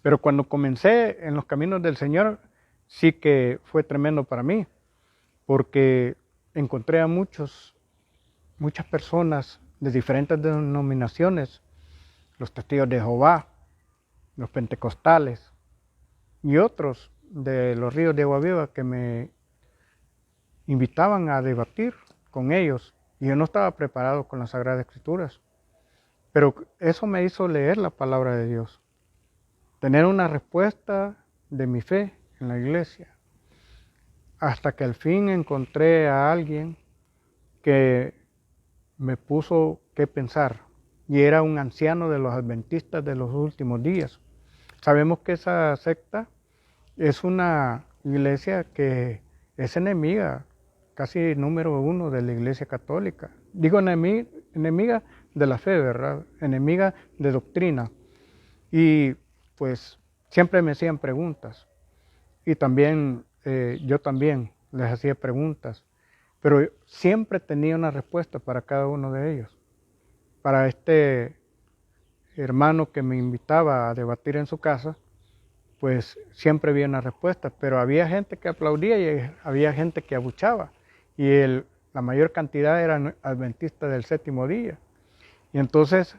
Pero cuando comencé en los caminos del Señor, sí que fue tremendo para mí, porque encontré a muchas personas de diferentes denominaciones, los testigos de Jehová, los pentecostales y otros de los ríos de agua viva que me invitaban a debatir con ellos. Y yo no estaba preparado con las Sagradas Escrituras, pero eso me hizo leer la palabra de Dios, tener una respuesta de mi fe en la iglesia, hasta que al fin encontré a alguien que me puso que pensar, y era un anciano de los adventistas de los últimos días. Sabemos que esa secta es una iglesia que es enemiga, casi número uno de la iglesia católica. Digo enemiga de la fe, ¿verdad? Enemiga de doctrina. Y pues siempre me hacían preguntas. Y también yo también les hacía preguntas. Pero siempre tenía una respuesta para cada uno de ellos. Para este hermano que me invitaba a debatir en su casa, pues siempre había una respuesta, pero había gente que aplaudía y había gente que abuchaba, y la mayor cantidad eran adventistas del séptimo día. Y entonces,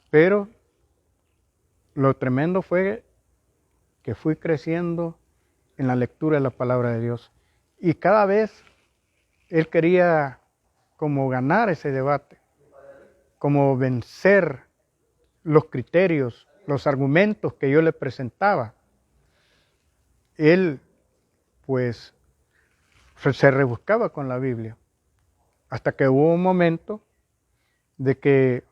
pero lo tremendo fue que fui creciendo en la lectura de la palabra de Dios, y cada vez él quería como ganar ese debate, como vencer los criterios, los argumentos que yo le presentaba. Él pues se rebuscaba con la Biblia, hasta que hubo un momento de que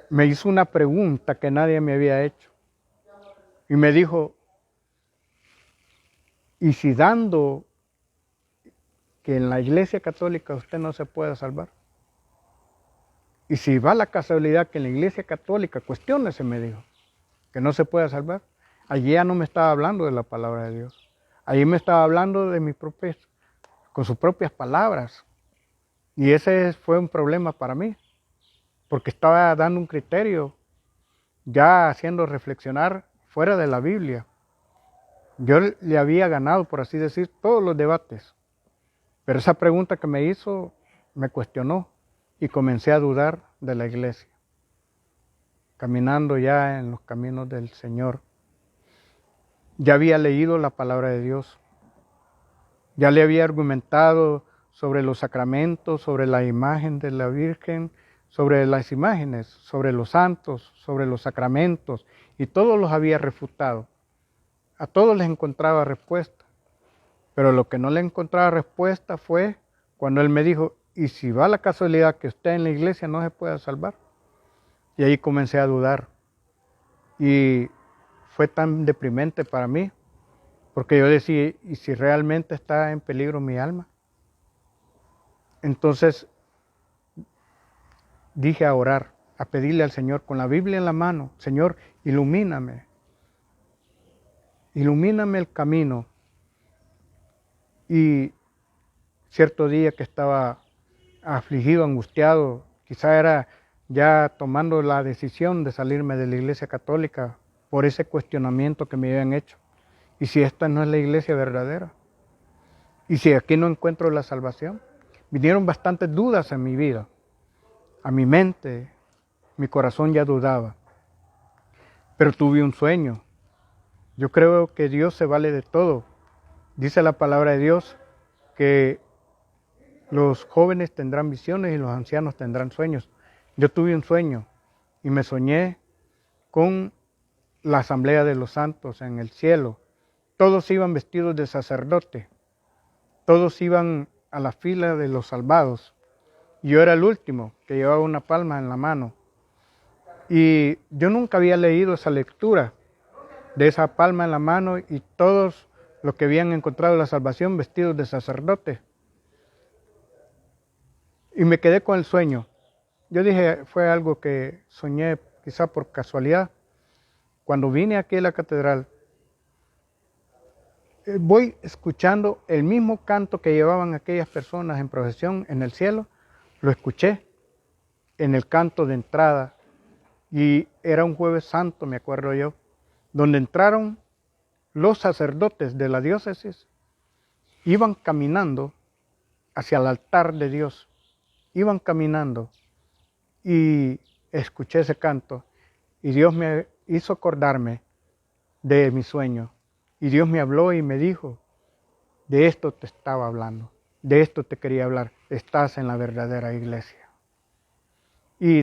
me hizo una pregunta que nadie me había hecho, y me dijo, ¿y si dando que en la iglesia católica usted no se puede salvar? Y si va la casualidad que en la iglesia católica, cuestiónese, me dijo, que no se puede salvar. Allí ya no me estaba hablando de la palabra de Dios. Allí me estaba hablando de con sus propias palabras. Y ese fue un problema para mí, porque estaba dando un criterio, ya haciendo reflexionar fuera de la Biblia. Yo le había ganado, por así decir, todos los debates. Pero esa pregunta que me hizo me cuestionó y comencé a dudar de la iglesia, caminando ya en los caminos del Señor. Ya había leído la palabra de Dios, ya le había argumentado sobre los sacramentos, sobre la imagen de la Virgen, sobre las imágenes, sobre los santos, sobre los sacramentos, y todos los había refutado. A todos les encontraba respuesta, pero lo que no le encontraba respuesta fue cuando él me dijo, ¿y si va la casualidad que usted en la iglesia no se pueda salvar? Y ahí comencé a dudar, y fue tan deprimente para mí, porque yo decía, ¿y si realmente está en peligro mi alma? Entonces dije a orar, a pedirle al Señor con la Biblia en la mano, Señor, ilumíname el camino. Y cierto día que estaba afligido, angustiado, quizá era ya tomando la decisión de salirme de la iglesia católica por ese cuestionamiento que me habían hecho. ¿Y si esta no es la iglesia verdadera? ¿Y si aquí no encuentro la salvación? Vinieron bastantes dudas en mi vida, a mi mente, mi corazón ya dudaba. Pero tuve un sueño. Yo creo que Dios se vale de todo. Dice la palabra de Dios que los jóvenes tendrán visiones y los ancianos tendrán sueños. Yo tuve un sueño y me soñé con la asamblea de los santos en el cielo. Todos iban vestidos de sacerdote. Todos iban a la fila de los salvados. Yo era el último que llevaba una palma en la mano. Y yo nunca había leído esa lectura de esa palma en la mano y todos los que habían encontrado la salvación vestidos de sacerdote. Y me quedé con el sueño. Yo dije, fue algo que soñé quizá por casualidad. Cuando vine aquí a la catedral, voy escuchando el mismo canto que llevaban aquellas personas en procesión en el cielo, lo escuché en el canto de entrada. Y era un jueves santo, me acuerdo yo. donde entraron los sacerdotes de la diócesis, iban caminando hacia el altar de Dios, iban caminando y escuché ese canto y Dios me hizo acordarme de mi sueño y Dios me habló y me dijo, de esto te estaba hablando, de esto te quería hablar, estás en la verdadera iglesia.